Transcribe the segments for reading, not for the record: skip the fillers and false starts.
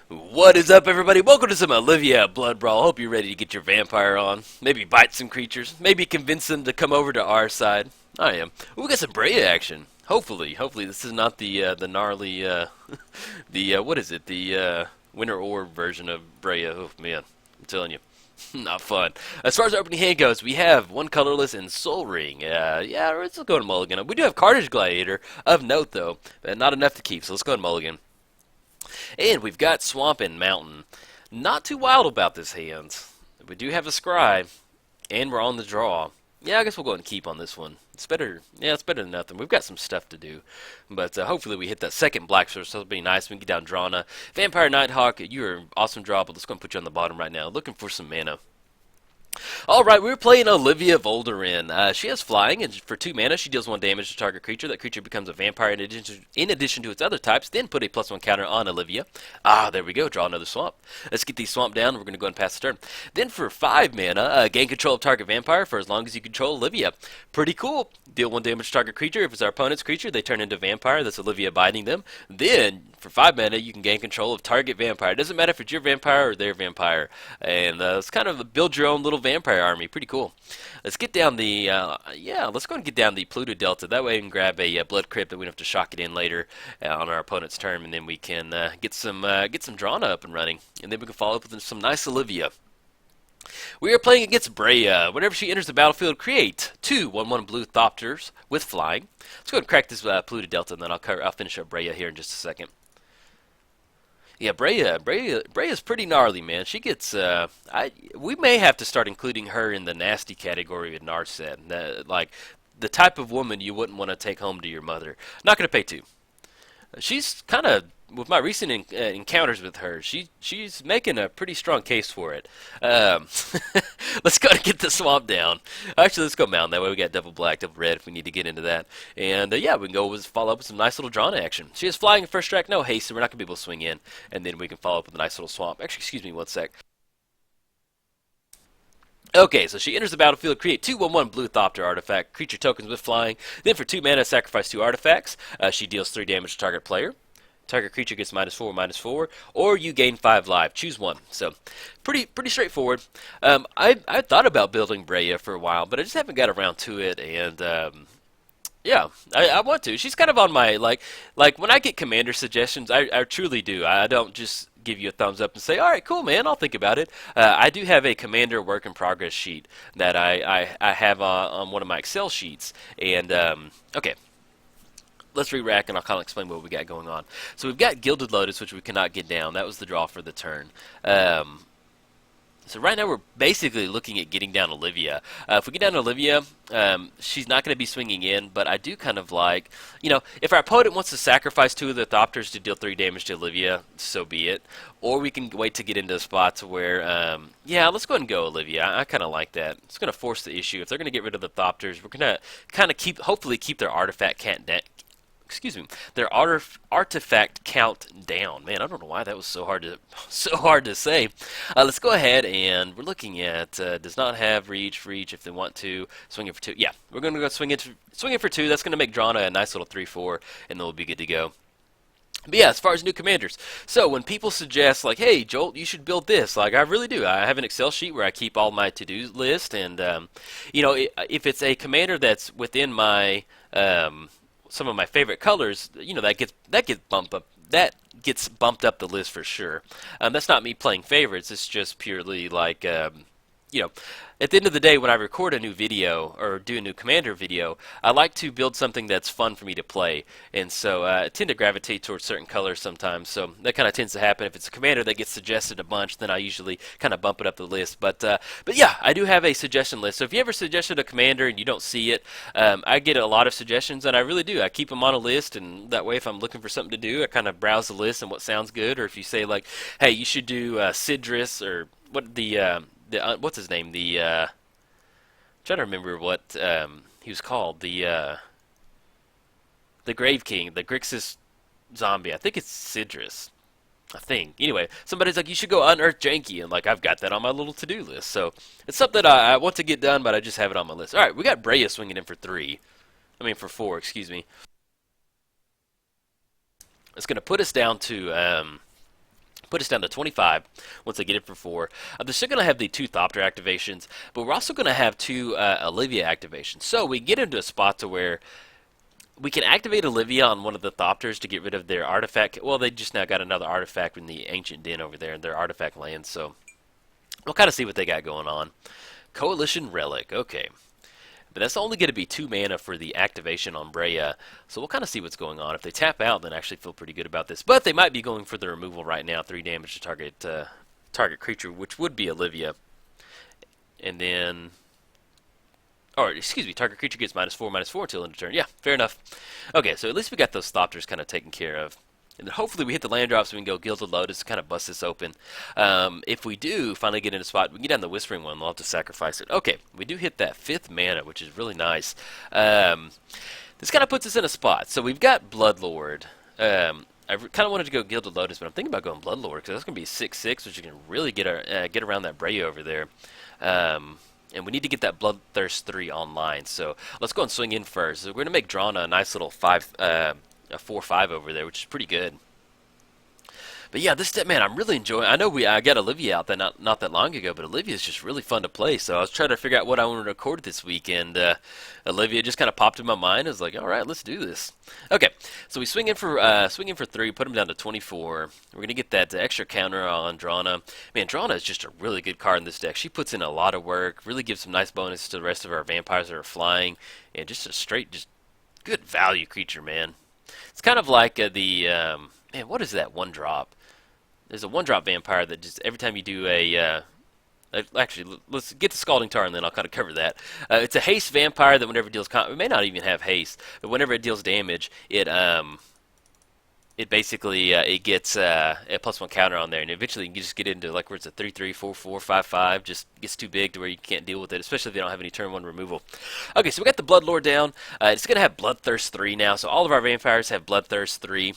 What is up, everybody? Welcome to some Olivia Blood Brawl. Hope you're ready to get your vampire on. Maybe bite some creatures. Maybe convince them to come over to our side. I am. We got some Breya action. Hopefully this is not the gnarly what is it? The Winter Orb version of Breya. Oh man, I'm telling you. Not fun. As far as our opening hand goes, we have one colorless and Soul Ring. Yeah, let's go to Mulligan. We do have Carnage Gladiator of note though, but not enough to keep. So let's go to Mulligan. And we've got Swamp and Mountain. Not too wild about this hand. We do have a Scribe, and we're on the draw. Yeah, I guess we'll go ahead and keep on this one. It's better. Yeah, it's better than nothing. We've got some stuff to do, but hopefully we hit that second black source. So it'll be nice. We can get down Drana. Vampire Nighthawk, you're an awesome draw, but let's go and put you on the bottom right now. Looking for some mana. Alright, we're playing Olivia Voldaren. She has flying, and for 2 mana, she deals 1 damage to target creature. That creature becomes a vampire in addition to its other types, then put a +1 counter on Olivia. Ah, there we go, draw another swamp. Let's get these swamp down, we're going to go and pass the turn. Then for 5 mana, gain control of target vampire for as long as you control Olivia. Pretty cool. Deal 1 damage to target creature. If it's our opponent's creature, they turn into vampire. That's Olivia biting them. Then, for 5 mana, you can gain control of target vampire. It doesn't matter if it's your vampire or their vampire. And it's kind of build your own little vampire army. Pretty cool. Let's get down the, let's go and get down the Pluto Delta. That way we can grab a Blood Crypt that we don't have to shock it in later on our opponent's turn. And then we can get some Drana up and running. And then we can follow up with some nice Olivia. We are playing against Breya. Whenever she enters the battlefield, create 2 1/1 blue Thopters with flying. Let's go ahead and crack this Pluto Delta, and then I'll finish up Breya here in just a second. Yeah, Breya's pretty gnarly, man. She gets, we may have to start including her in the nasty category in our set. Like, the type of woman you wouldn't want to take home to your mother. Not going to pay 2. She's kind of, with my recent encounters with her, she's making a pretty strong case for it. Let's go and get the swamp down. Actually, let's go mountain. That way we got double black, double red if we need to get into that. And yeah, we can go follow up with some nice little drawn action. She has flying first strike, no haste, so we're not going to be able to swing in. And then we can follow up with a nice little swamp. Actually, excuse me one sec. Okay, so she enters the battlefield, create 2 1/1 blue Thopter artifact, creature tokens with flying. Then for 2 mana, sacrifice 2 artifacts. She deals 3 damage to target player. Target creature gets -4/-4, or you gain 5 life. Choose one. So, pretty straightforward. I thought about building Breya for a while, but I just haven't got around to it, and yeah, I want to. She's kind of on my like when I get commander suggestions, I truly do. I don't just give you a thumbs up and say, all right, cool, man, I'll think about it. I do have a commander work in progress sheet that I have on one of my Excel sheets, and okay. Let's re-rack and I'll kind of explain what we got going on. So we've got Gilded Lotus, which we cannot get down. That was the draw for the turn. So right now we're basically looking at getting down Olivia. If we get down Olivia, she's not going to be swinging in, but I do kind of like, if our opponent wants to sacrifice 2 of the Thopters to deal 3 damage to Olivia, so be it. Or we can wait to get into spots where, yeah, let's go ahead and go Olivia. I kind of like that. It's going to force the issue. If they're going to get rid of the Thopters, we're going to kind of hopefully keep their artifact their artifact count down. Man, I don't know why that was so hard to say. Let's go ahead and we're looking at does not have reach for each if they want to swing it for 2. Yeah, we're going to go swing it for 2. That's going to make Drana a nice little 3/4, and then we'll be good to go. But yeah, as far as new commanders, so when people suggest like, hey Jolt, you should build this, like I really do. I have an Excel sheet where I keep all my to-do list, and if it's a commander that's within my some of my favorite colors, that gets bumped up the list for sure. That's not me playing favorites. It's just purely like at the end of the day, when I record a new video or do a new commander video, I like to build something that's fun for me to play, and so I tend to gravitate towards certain colors sometimes. So that kind of tends to happen. If it's a commander that gets suggested a bunch, then I usually kind of bump it up the list. But yeah, I do have a suggestion list. So if you ever suggested a commander and you don't see it, I get a lot of suggestions, and I really do. I keep them on a list, and that way, if I'm looking for something to do, I kind of browse the list and what sounds good. Or if you say like, hey, you should do Sidris or what what's his name? I'm trying to remember what he was called. The Grave King, the Grixis zombie. I think it's Sidris. I think. Anyway, somebody's like, you should go unearth Janky, and like I've got that on my little to-do list. So it's something I want to get done, but I just have it on my list. All right, we got Breya swinging in for 4. Excuse me. It's going to put us down to Put us down to 25 once they get it for 4. They're still going to have the 2 Thopter activations, but we're also going to have 2 Olivia activations. So we get into a spot to where we can activate Olivia on one of the Thopters to get rid of their artifact. Well, they just now got another artifact in the Ancient Den over there in their artifact land, so we'll kind of see what they got going on. Coalition Relic, okay. But that's only going to be 2 mana for the activation on Breya, so we'll kind of see what's going on. If they tap out, then I actually feel pretty good about this. But they might be going for the removal right now, 3 damage to target creature, which would be Olivia. And then, or excuse me, target creature gets -4/-4 until end of turn. Yeah, fair enough. Okay, so at least we got those Thopters kind of taken care of. And then hopefully we hit the land drop so we can go Gilded Lotus to kind of bust this open. If we do finally get in a spot, we can get down the Whispering One. We'll have to sacrifice it. Okay, we do hit that 5th mana, which is really nice. This kind of puts us in a spot. So we've got Bloodlord. I kind of wanted to go Gilded Lotus, but I'm thinking about going Bloodlord because that's going to be 6/6, which is going to really get around that Breya over there. And we need to get that Bloodthirst 3 online. So let's go and swing in first. So we're going to make Drana a nice little 4/5 over there, which is pretty good. But yeah, this deck, man, I'm really enjoying. I know I got Olivia out there not that long ago, but Olivia is just really fun to play. So I was trying to figure out what I want to record this week, and Olivia just kind of popped in my mind. I was like, all right, let's do this. Okay, so we swing in for 3, put him down to 24. We're gonna get that extra counter on Drana. Man, Drana is just a really good card in this deck. She puts in a lot of work, really gives some nice bonus to the rest of our vampires that are flying, and just a straight, just good value creature, man. It's kind of like man, what is that 1-drop? There's a 1-drop vampire that just every time you do actually, let's get to Scalding Tar and then I'll kind of cover that. It's a haste vampire that whenever it deals, it may not even have haste, but whenever it deals damage, it basically it gets a +1 counter on there, and eventually you can just get into like where it's a 3/3, 4/4, 5/5, just gets too big to where you can't deal with it, especially if they don't have any turn 1 removal. Okay, so we got the Bloodlord down. It's going to have Bloodthirst 3 now, so all of our vampires have Bloodthirst 3.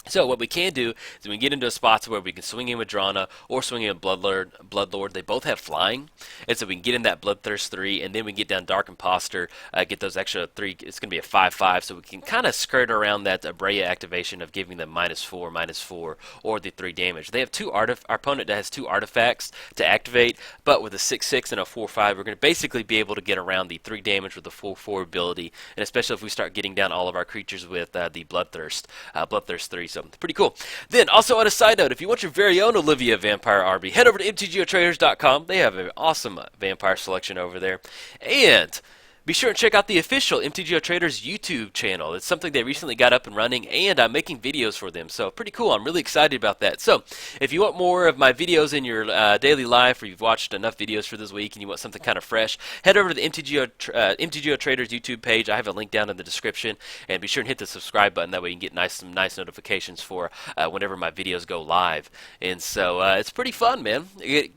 So what we can do is we can get into spots where we can swing in with Drana or swing in with Bloodlord. They both have flying, and so we can get in that Bloodthirst 3, and then we can get down Dark Imposter, get those extra 3. It's going to be a 5/5, so we can kind of skirt around that Breya activation of giving them -4/-4, or the 3 damage. They have our opponent has 2 artifacts to activate, but with a 6/6 and a 4/5, we're going to basically be able to get around the 3 damage with the 4/4 ability, and especially if we start getting down all of our creatures with the Bloodthirst 3. So pretty cool. Then also on a side note, if you want your very own Olivia Vampire Army, head over to MTGOTraders.com. They have an awesome vampire selection over there. And be sure and check out the official MTGO Traders YouTube channel. It's something they recently got up and running, and I'm making videos for them. So pretty cool. I'm really excited about that. So if you want more of my videos in your daily life, or you've watched enough videos for this week and you want something kind of fresh, head over to the MTGO Traders YouTube page. I have a link down in the description, and be sure and hit the subscribe button. That way you can get some nice notifications for whenever my videos go live. And so it's pretty fun, man. I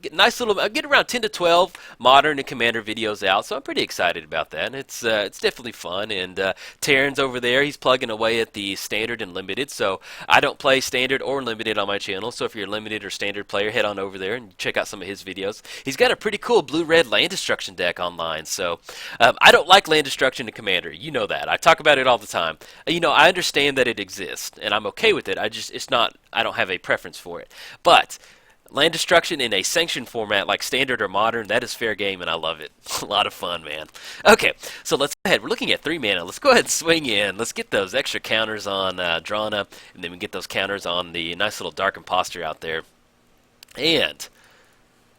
get around 10 to 12 modern and commander videos out, so I'm pretty excited about that. And it's definitely fun, and Terran's over there. He's plugging away at the standard and limited, so I don't play standard or limited on my channel, so if you're a limited or standard player, head on over there and check out some of his videos. He's got a pretty cool blue-red land destruction deck online, so I don't like land destruction in Commander. You know that. I talk about it all the time. You know, I understand that it exists, and I'm okay with it. I don't have a preference for it. But land destruction in a sanctioned format like standard or modern, that is fair game, and I love it. A lot of fun, man. Okay, so let's go ahead. We're looking at 3 mana. Let's go ahead and swing in. Let's get those extra counters on Drana, and then we get those counters on the nice little Dark Imposter out there. And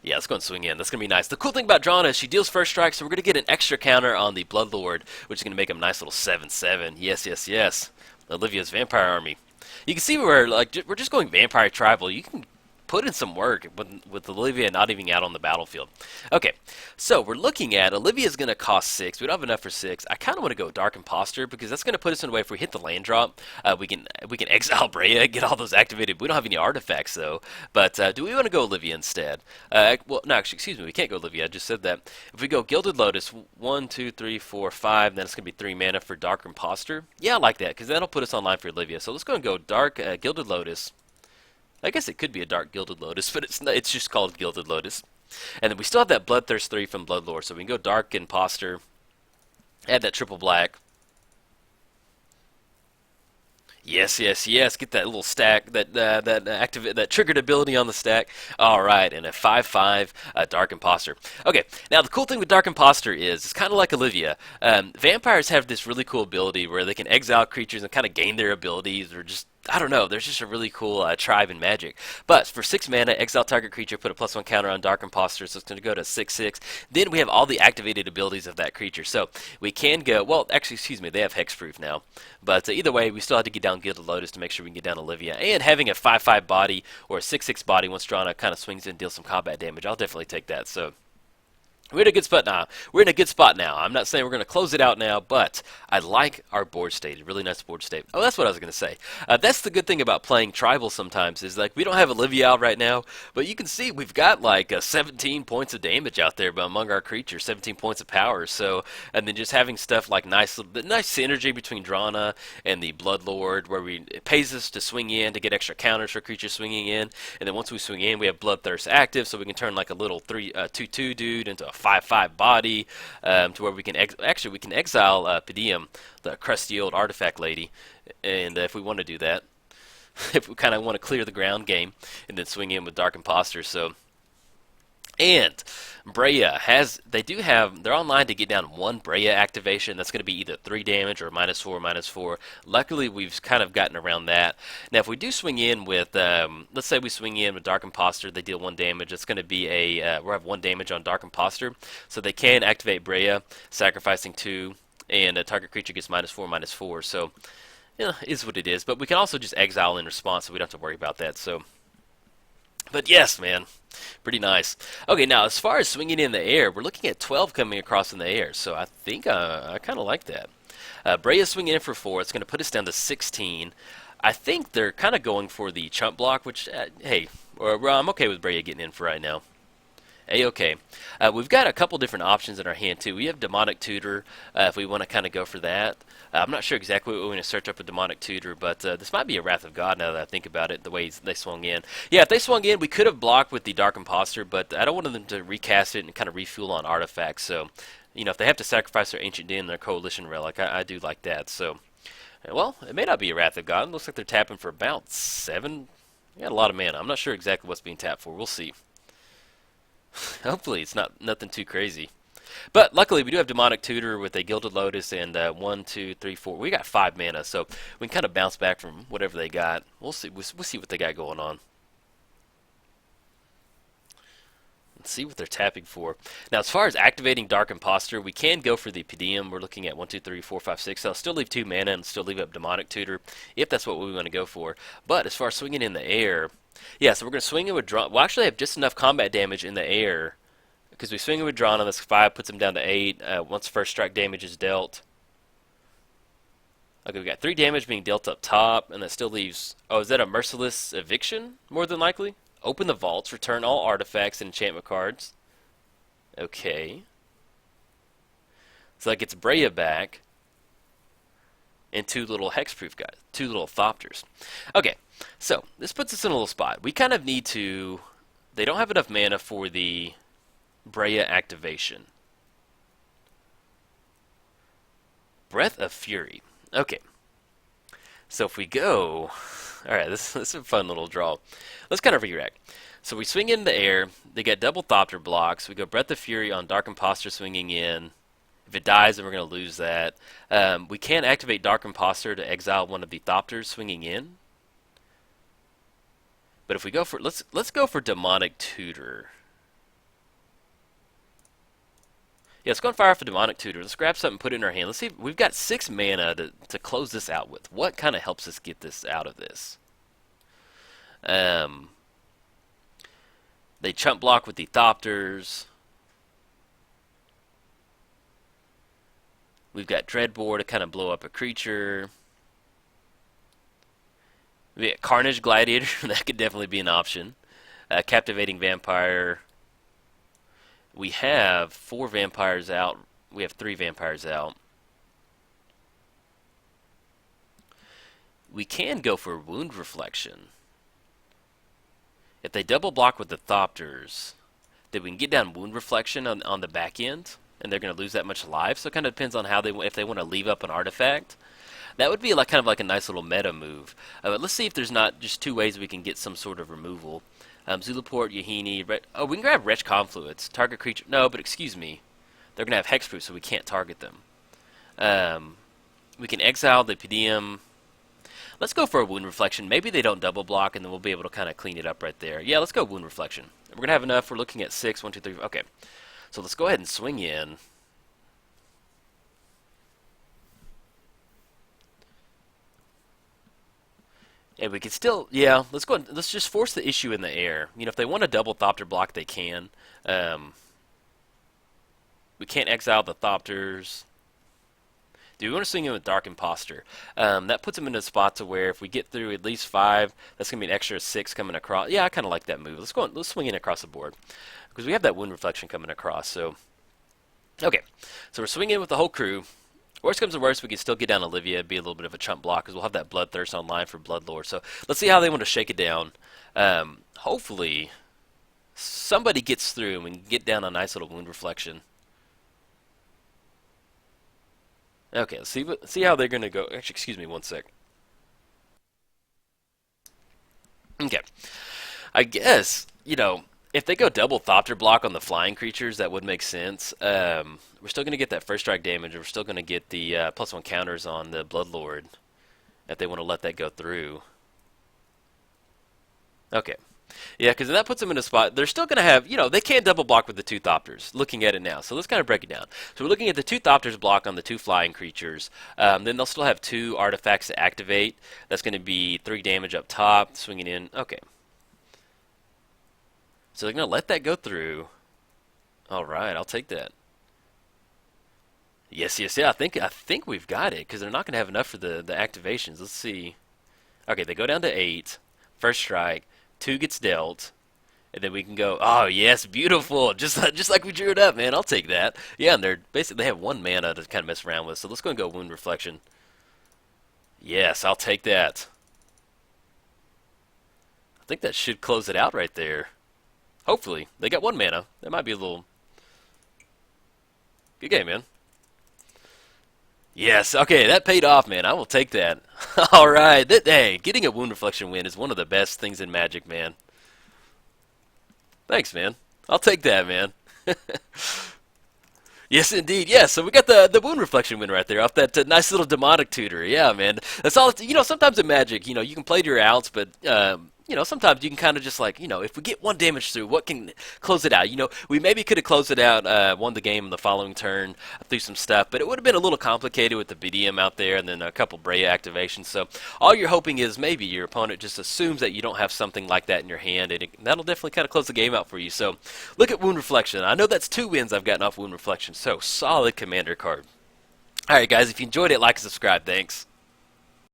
yeah, let's go and swing in. That's going to be nice. The cool thing about Drana is she deals first strike, so we're going to get an extra counter on the Bloodlord, which is going to make him a nice little 7/7. Yes, yes, yes. Olivia's Vampire Army. You can see we're just going Vampire Tribal. You can put in some work with Olivia not even out on the battlefield. Okay, so we're looking at Olivia's going to cost 6. We don't have enough for 6. I kind of want to go Dark Imposter because that's going to put us in a way if we hit the land drop, we can exile Breya, get all those activated. We don't have any artifacts though, but do we want to go Olivia instead? Well, no, actually, excuse me, we can't go Olivia. I just said that. If we go Gilded Lotus, 1, 2, 3, 4, 5, then it's going to be 3 mana for Dark Imposter. Yeah, I like that because that'll put us online for Olivia. So let's go and go Dark Gilded Lotus. I guess it could be a Dark Gilded Lotus, but it's just called Gilded Lotus. And then we still have that Bloodthirst 3 from Bloodlord, so we can go Dark Imposter, add that triple black. Yes, yes, yes. Get that little stack, that triggered ability on the stack. All right, and a 5/5 Dark Imposter. Okay, now the cool thing with Dark Imposter is it's kind of like Olivia. Vampires have this really cool ability where they can exile creatures and kind of gain their abilities, or just I don't know. There's just a really cool tribe in Magic. But for 6 mana, exile target creature, put a +1 counter on Dark Imposter, so it's going to go to 6/6. Then we have all the activated abilities of that creature. So we can go. Well, actually, excuse me. They have hexproof now. But either way, we still have to get down Gilded Lotus to make sure we can get down Olivia. And having a 5/5 body or a 6/6 body once drawn out kind of swings in and deals some combat damage. I'll definitely take that. So we're in a good spot now. I'm not saying we're going to close it out now, but I like our board state. A really nice board state. Oh, that's what I was going to say. That's the good thing about playing tribal sometimes is like we don't have Olivia out right now, but you can see we've got like 17 points of damage out there among our creatures, 17 points of power. So, and then just having stuff like nice synergy between Drana and the Bloodlord, where it pays us to swing in to get extra counters for creatures swinging in, and then once we swing in, we have Bloodthirst active, so we can turn like a little 2/2 dude into a 5/5 body, to where we can we can exile Pedium, the crusty old artifact lady, and if we want to do that, if we kind of want to clear the ground game, and then swing in with Dark Imposter. So, and Breya they're online to get down 1 Breya activation. That's going to be either 3 damage or -4/-4. Luckily, we've kind of gotten around that. Now, if we do swing in with, let's say we swing in with Dark Imposter, they deal 1 damage. It's going to be we'll have 1 damage on Dark Imposter. So they can activate Breya, sacrificing 2, and a target creature gets -4/-4. So, is what it is. But we can also just exile in response, so we don't have to worry about that. So, but yes, man. Pretty nice. Okay, now as far as swinging in the air, we're looking at 12 coming across in the air, so I think I kind of like that. Breya swinging in for 4. It's going to put us down to 16. I think they're kind of going for the chump block, which, hey, I'm okay with Breya getting in for right now. A-okay. We've got a couple different options in our hand, too. We have Demonic Tutor, if we want to kind of go for that. I'm not sure exactly what we're going to search up with Demonic Tutor, but this might be a Wrath of God now that I think about it, the way they swung in. Yeah, if they swung in, we could have blocked with the Dark Imposter, but I don't want them to recast it and kind of refuel on artifacts. So, if they have to sacrifice their Ancient Den and their Coalition Relic, I do like that. So, well, it may not be a Wrath of God. It looks like they're tapping for about 7. They got a lot of mana. I'm not sure exactly what's being tapped for. We'll see. Hopefully it's nothing too crazy. But luckily we do have Demonic Tutor with a Gilded Lotus and 1, 2, 3, 4. We got 5 mana, so we can kind of bounce back from whatever they got. We'll see. We'll see what they got going on. Let's see what they're tapping for. Now, as far as activating Dark Imposter, we can go for the Pedium. We're looking at 1, 2, 3, 4, 5, 6. So I'll still leave 2 mana and still leave up Demonic Tutor if that's what we want to go for. But as far as swinging in the air, yeah, so we're going to swing it with Drana. We'll actually have just enough combat damage in the air because we swing it with Drana. That's 5, puts him down to 8 once first strike damage is dealt. Okay, we got 3 damage being dealt up top, and that still leaves... Oh, is that a Merciless Eviction, more than likely? Open the vaults, return all artifacts and enchantment cards. Okay. So that gets Breya back. And 2 little hexproof guys. 2 little Thopters. Okay, so this puts us in a little spot. We kind of need to... They don't have enough mana for the Breya activation. Breath of Fury. Okay. So if we go... Alright, this is a fun little draw. Let's kind of react. So we swing in the air. They get double Thopter blocks. We go Breath of Fury on Dark Imposter swinging in. If it dies, then we're going to lose that. We can activate Dark Imposter to exile one of the Thopters swinging in. But if we go for... Let's go for Demonic Tutor. Yeah, let's go and fire off a Demonic Tutor. Let's grab something and put it in our hand. Let's see. We've got 6 mana to close this out with. What kind of helps us get this out of this? They chump block with the Thopters. We've got Dreadbore to kind of blow up a creature. We got Carnage Gladiator. That could definitely be an option. Captivating Vampire. We have 4 vampires out. We have 3 vampires out. We can go for Wound Reflection. If they double block with the Thopters, then we can get down Wound Reflection on the back end, and they're going to lose that much life. So it kind of depends on how if they want to leave up an artifact. That would be like kind of like a nice little meta move. But let's see if there's not just two ways we can get some sort of removal. Zulaport, Yahini, oh, we can grab Wretch Confluence. Target creature. No, but excuse me. They're going to have Hexproof, so we can't target them. We can exile the Pedium. Let's go for a Wound Reflection. Maybe they don't double block, and then we'll be able to kind of clean it up right there. Yeah, let's go Wound Reflection. We're going to have enough. We're looking at 6. 1, 2, 3. Okay. So let's go ahead and swing in. And we could still, yeah, let's go ahead, let's just force the issue in the air. You know, if they want to double Thopter block, they can. We can't exile the Thopters. Do we want to swing in with Dark Imposter? That puts them in a spot to where if we get through at least 5, that's going to be an extra 6 coming across. Yeah, I kind of like that move. Let's go on, let's swing in across the board. Because we have that Wound Reflection coming across, so. Okay, so we're swinging with the whole crew. Worst comes to worst, we can still get down Olivia. It'd be a little bit of a chump block because we'll have that Bloodthirst online for Bloodlore. So let's see how they want to shake it down. Hopefully, somebody gets through and we can get down a nice little Wound Reflection. Okay, let's see how they're going to go. Actually, excuse me one sec. Okay. I guess, you know, if they go double Thopter block on the flying creatures, that would make sense. We're still going to get that first strike damage. We're still going to get the +1 counters on the Bloodlord if they want to let that go through. Okay. Yeah, because that puts them in a spot. They're still going to have, you know, they can't double block with the 2 Thopters, looking at it now. So let's kind of break it down. So we're looking at the 2 Thopters block on the 2 flying creatures. Then they'll still have 2 artifacts to activate. That's going to be 3 damage up top, swinging in. Okay. So they're going to let that go through. All right, I'll take that. Yes, yes, yeah. I think we've got it because they're not going to have enough for the activations. Let's see. Okay, they go down to 8. First strike. 2 gets dealt. And then we can go, oh, yes, beautiful. Just like we drew it up, man. I'll take that. Yeah, and they're basically, they have 1 mana to kind of mess around with. So let's go and go Wound Reflection. Yes, I'll take that. I think that should close it out right there. Hopefully. They got 1 mana. That might be a little... Good game, man. Yes, okay, that paid off, man. I will take that. All right. Hey, getting a Wound Reflection win is one of the best things in Magic, man. Thanks, man. I'll take that, man. Yes, indeed. Yeah, so we got the Wound Reflection win right there off that nice little Demonic Tutor. Yeah, man. That's all. You know, sometimes in Magic, you know, you can play to your outs, but you know, sometimes you can kind of just like, you know, if we get 1 damage through, what can close it out? You know, we maybe could have closed it out, won the game in the following turn through some stuff, but it would have been a little complicated with the BDM out there and then a couple Breya activations. So all you're hoping is maybe your opponent just assumes that you don't have something like that in your hand, and that'll definitely kind of close the game out for you. So look at Wound Reflection. I know that's 2 wins I've gotten off Wound Reflection, so solid commander card. All right, guys, if you enjoyed it, like and subscribe. Thanks.